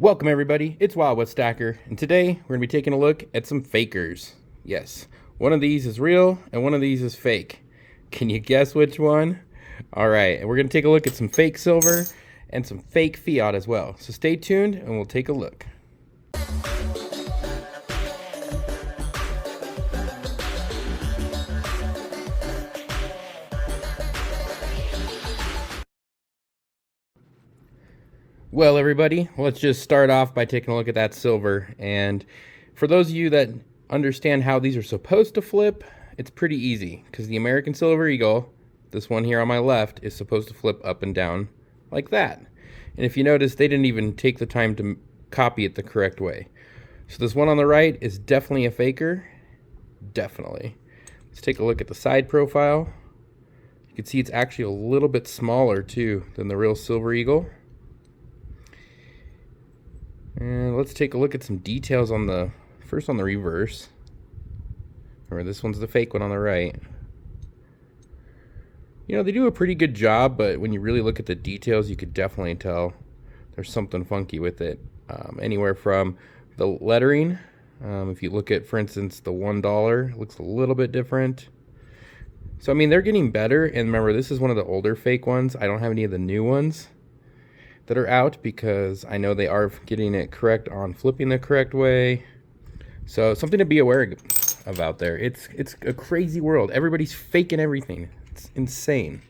Welcome everybody, it's WildWest Stacker, and today we're going to be taking a look at some fakers. Yes, one of these is real and one of these is fake. Can you guess which one? Alright, and we're going to take a look at some fake silver and some fake fiat as well. So stay tuned and we'll take a look. Well everybody, let's just start off by taking a look at that silver. And for those of you that understand how these are supposed to flip, it's pretty easy because the American Silver Eagle, this one here on my left, is supposed to flip up and down like that. And if you notice, they didn't even take the time to copy it the correct way. So this one on the right is definitely a faker. Definitely. Let's take a look at the side profile. You can see it's actually a little bit smaller too than the real Silver Eagle. And let's take a look at some details on the, first on the reverse. Remember, this one's the fake one on the right. You know, they do a pretty good job, but when you really look at the details, you could definitely tell there's something funky with it. Anywhere from the lettering, if you look at, for instance, the $1, it looks a little bit different. So, I mean, they're getting better, and remember, this is one of the older fake ones. I don't have any of the new ones that are out because I know they are getting it correct on flipping the correct way. So something to be aware of out there. It's a crazy world. Everybody's faking everything. It's insane.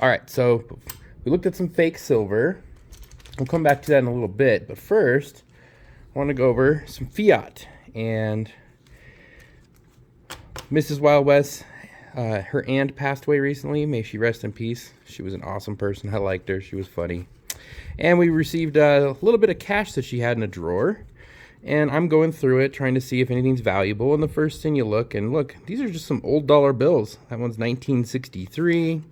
All right, so we looked at some fake silver. We'll come back to that in a little bit, but first I want to go over some fiat. And Mrs. Wild West, her aunt passed away recently. May she rest in peace. She was an awesome person. I liked her. She was funny. And we received a little bit of cash that she had in a drawer. And I'm going through it, trying to see if anything's valuable. And the first thing you look, and look, these are just some old dollar bills. That one's 1963.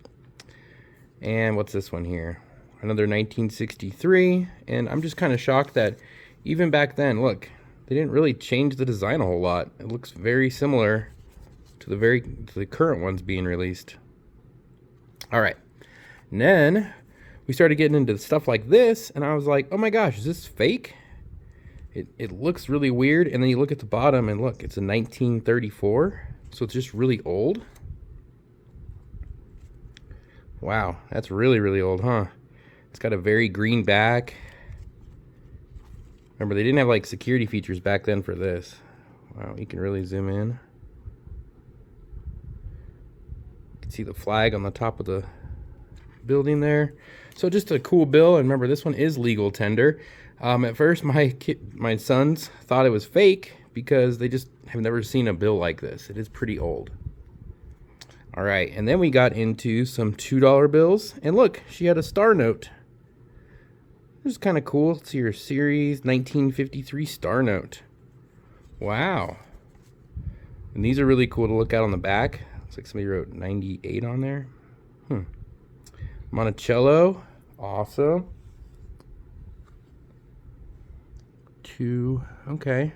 And what's this one here? Another 1963. And I'm just kind of shocked that even back then, look, they didn't really change the design a whole lot. It looks very similar to the current ones being released. All right. And then we started getting into stuff like this, and I was like, oh my gosh, is this fake? It looks really weird, and then you look at the bottom, and look, it's a 1934, so it's just really old. Wow, that's really, really old, huh? It's got a very green back. Remember, they didn't have, like, security features back then for this. Wow, you can really zoom in. You can see the flag on the top of the building there. So just a cool bill, and remember, this one is legal tender. At first, my sons thought it was fake because they just have never seen a bill like this. It is pretty old. All right, and then we got into some $2 bills, and look, she had a star note. This is kind of cool. It's your series 1953 star note. Wow. And these are really cool to look at on the back. Looks like somebody wrote 98 on there. Monticello, awesome. Okay.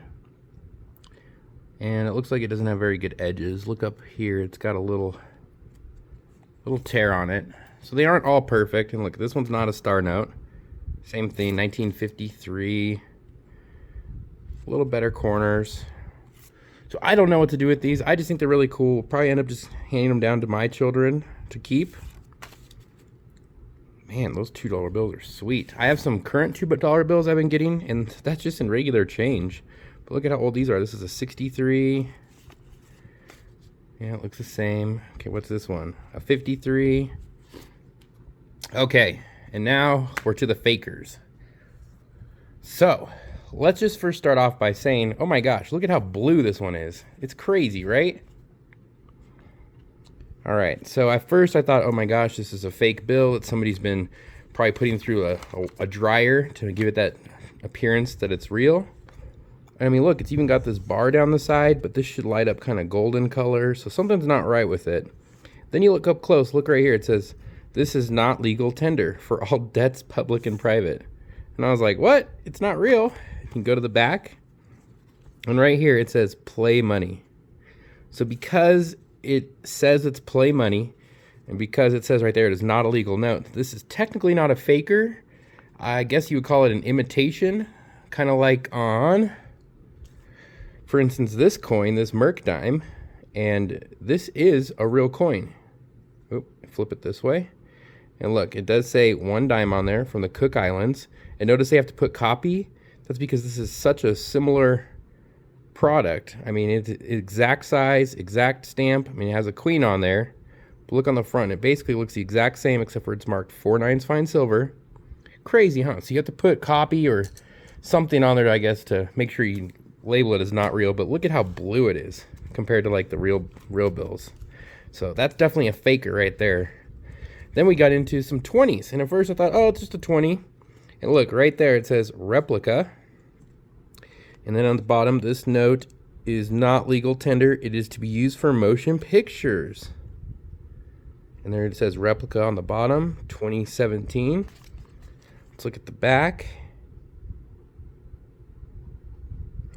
And it looks like it doesn't have very good edges. Look up here, it's got a little tear on it. So they aren't all perfect. And look, this one's not a star note. Same thing, 1953. A little better corners. So I don't know what to do with these. I just think they're really cool. We'll probably end up just handing them down to my children to keep. Man, those $2 bills are sweet. I have some current $2 bills I've been getting, and that's just in regular change. But look at how old these are. This is a 63. Yeah, it looks the same. Okay, what's this one? A 53. Okay, and now we're to the fakers. So, let's just first start off by saying, oh my gosh, look at how blue this one is. It's crazy, right? All right, so at first I thought, oh my gosh, this is a fake bill that somebody's been probably putting through a dryer to give it that appearance that it's real. I mean, look, it's even got this bar down the side, but this should light up kind of golden color, so something's not right with it. Then you look up close, look right here, it says, this is not legal tender for all debts, public and private. And I was like, what? It's not real. You can go to the back, and right here it says play money. So because it says it's play money, and because it says right there it is not a legal note, this is technically not a faker. I guess you would call it an imitation, kind of like on, for instance, this coin, this Merc dime, and this is a real coin. Oop, flip it this way. And look, it does say 1 dime on there from the Cook Islands. And notice they have to put copy. That's because this is such a similar product. I mean, it's exact size, exact stamp. I mean, it has a queen on there. But look on the front. It basically looks the exact same except for it's marked 4/9 fine silver. Crazy, huh? So you have to put copy or something on there, I guess, to make sure you label it as not real. But look at how blue it is compared to like the real bills. So that's definitely a faker right there. Then we got into some 20s. And at first I thought, oh, it's just a 20. And look, right there it says replica. And then on the bottom, this note is not legal tender. It is to be used for motion pictures. And there it says replica on the bottom, 2017. Let's look at the back.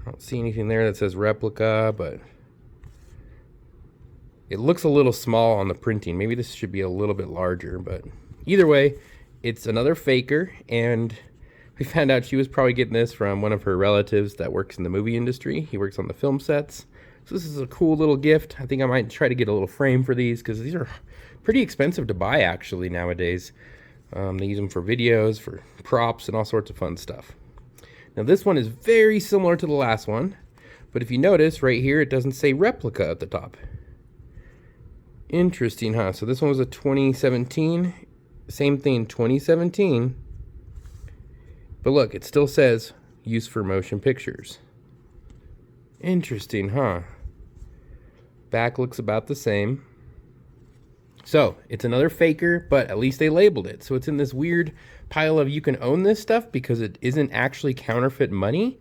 I don't see anything there that says replica, but it looks a little small on the printing. Maybe this should be a little bit larger, but either way, it's another faker, and we found out she was probably getting this from one of her relatives that works in the movie industry. He works on the film sets. So this is a cool little gift. I think I might try to get a little frame for these because these are pretty expensive to buy actually nowadays. They use them for videos, for props, and all sorts of fun stuff. Now this one is very similar to the last one, but if you notice right here, it doesn't say replica at the top. Interesting, huh? So this one was a 2017. Same thing, 2017. But look, it still says use for motion pictures. Interesting, huh? Back looks about the same. So it's another faker, but at least they labeled it. So it's in this weird pile of you can own this stuff because it isn't actually counterfeit money,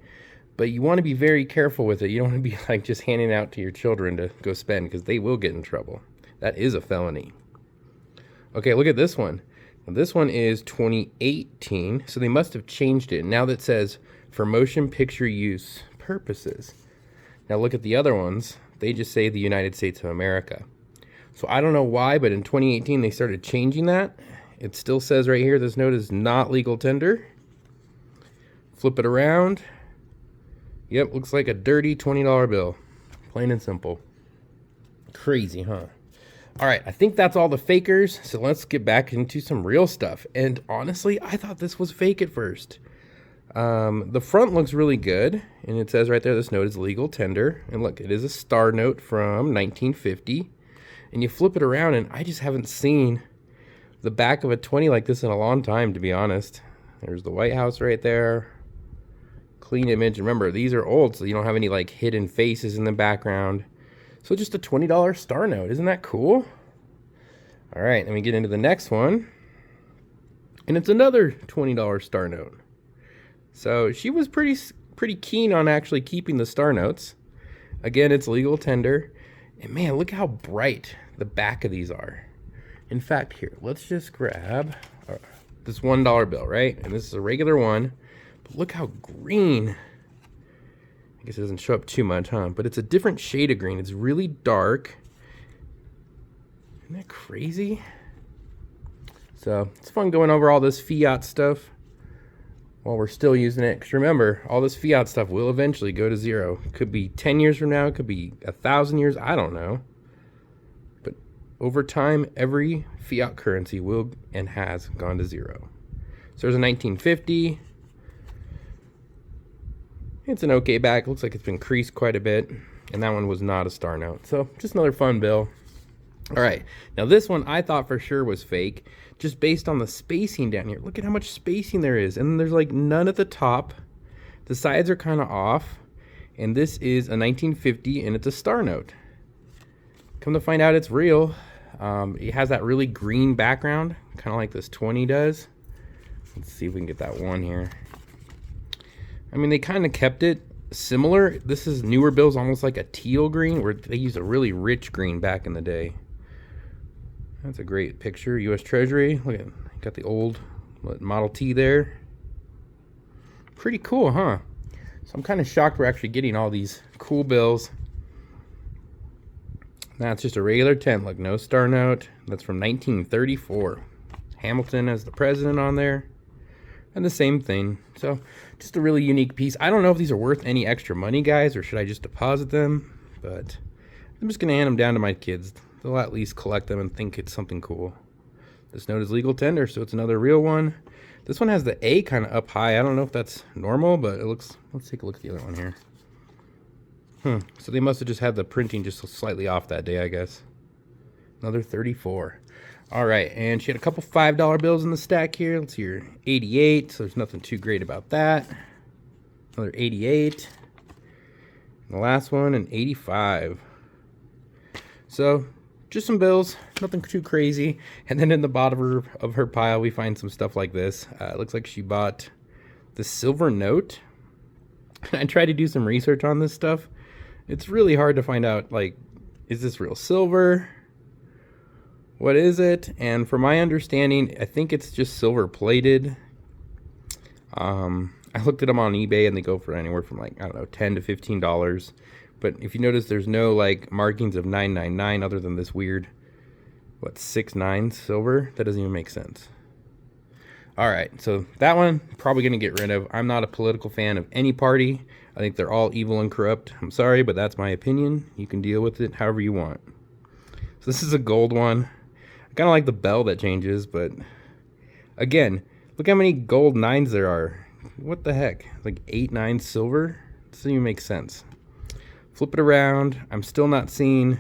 but you want to be very careful with it. You don't want to be like just handing it out to your children to go spend because they will get in trouble. That is a felony. Okay, look at this one. Now, this one is 2018, so they must have changed it. Now that says for motion picture use purposes. Now look at the other ones. They just say the United States of America. So I don't know why, but in 2018 they started changing that. It still says right here, this note is not legal tender. Flip it around. Yep, looks like a dirty $20 bill. Plain and simple. Crazy, huh? All right, I think that's all the fakers, so let's get back into some real stuff. And honestly, I thought this was fake at first. The front looks really good, and it says right there, this note is legal tender. And look, it is a star note from 1950. And you flip it around, and I just haven't seen the back of a 20 like this in a long time, to be honest. There's the White House right there. Clean image. Remember, these are old, so you don't have any like hidden faces in the background. So just a $20 star note. Isn't that cool? All right, then we get into the next one. And it's another $20 star note. So she was pretty keen on actually keeping the star notes. Again, it's legal tender. And man, look how bright the back of these are. In fact, here, let's just grab this $1 bill, right? And this is a regular one. But look how green. I guess it doesn't show up too much, huh? But it's a different shade of green. It's really dark. Isn't that crazy? So it's fun going over all this fiat stuff while we're still using it. Because remember, all this fiat stuff will eventually go to zero. Could be 10 years from now. It could be 1,000 years. I don't know. But over time, every fiat currency will and has gone to zero. So there's a 1950. It's an okay back. Looks like it's been creased quite a bit. And that one was not a star note. So just another fun bill. All right. Now this one I thought for sure was fake. Just based on the spacing down here. Look at how much spacing there is. And there's like none at the top. The sides are kind of off. And this is a 1950 and it's a star note. Come to find out it's real. It has that really green background. Kind of like this 20 does. Let's see if we can get that one here. I mean, they kind of kept it similar. This is newer bills, almost like a teal green, where they used a really rich green back in the day. That's a great picture. U.S. Treasury. Look at, got the old Model T there. Pretty cool, huh? So I'm kind of shocked we're actually getting all these cool bills. That's just a regular 10. Look, no star note. That's from 1934. Hamilton as the president on there. And the same thing. So just a really unique piece. I don't know if these are worth any extra money, guys, or should I just deposit them? But I'm just going to hand them down to my kids. They'll at least collect them and think it's something cool. This note is legal tender, so it's another real one. This one has the A kind of up high. I don't know if that's normal, but it looks... Let's take a look at the other one here. So they must have just had the printing just slightly off that day, I guess. Another 34. All right, and she had a couple $5 bills in the stack here. Let's see here, 88, so there's nothing too great about that. Another 88. And the last one, an 85. So, just some bills, nothing too crazy. And then in the bottom of her pile, we find some stuff like this. It looks like she bought the silver note. I tried to do some research on this stuff. It's really hard to find out, like, is this real silver? What is it? And from my understanding, I think it's just silver plated. I looked at them on eBay and they go for anywhere from, like, I don't know, $10 to $15. But if you notice, there's no like markings of 999 other than this weird, what, 69 silver? That doesn't even make sense. All right, so that one probably gonna get rid of. I'm not a political fan of any party. I think they're all evil and corrupt. I'm sorry, but that's my opinion. You can deal with it however you want. So this is a gold one. I kind of like the bell that changes, but again, look how many gold 9s there are. What the heck? Like 8 9 silver? It doesn't even make sense. Flip it around. I'm still not seeing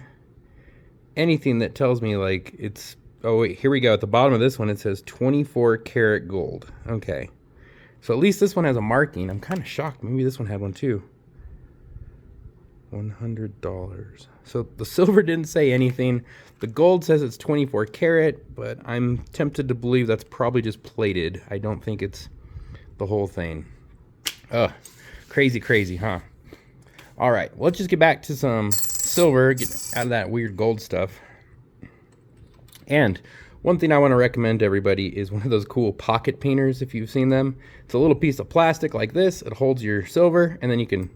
anything that tells me like it's... Oh wait, here we go. At the bottom of this one, it says 24 karat gold. Okay. So at least this one has a marking. I'm kind of shocked. Maybe this one had one too. $100. So the silver didn't say anything. The gold says it's 24 karat, but I'm tempted to believe that's probably just plated. I don't think it's the whole thing. Ugh, crazy, crazy, huh? All right, well, let's just get back to some silver, get out of that weird gold stuff. And one thing I want to recommend to everybody is one of those cool pocket painters, if you've seen them. It's a little piece of plastic like this. It holds your silver, and then you can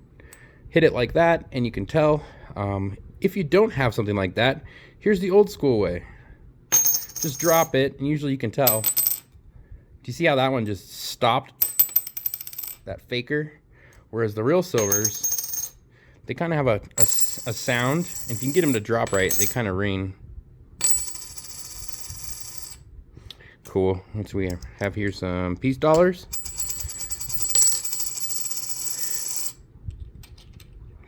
hit it like that, and you can tell. If you don't have something like that, here's the old school way. Just drop it, and usually you can tell. Do you see how that one just stopped? That faker? Whereas the real silvers, they kind of have a sound. And if you can get them to drop right, they kind of ring. Cool. What do we have here? Some peace dollars.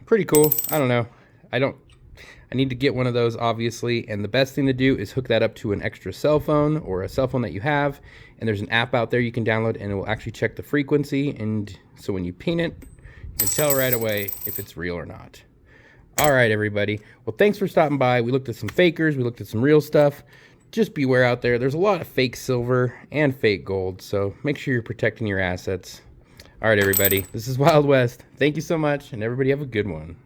Pretty cool. I don't know. I need to get one of those, obviously, and the best thing to do is hook that up to an extra cell phone or a cell phone that you have, and there's an app out there you can download, and it will actually check the frequency, and so when you ping it, you can tell right away if it's real or not. All right, everybody. Well, thanks for stopping by. We looked at some fakers. We looked at some real stuff. Just beware out there. There's a lot of fake silver and fake gold, so make sure you're protecting your assets. All right, everybody. This is Wild West. Thank you so much, and everybody have a good one.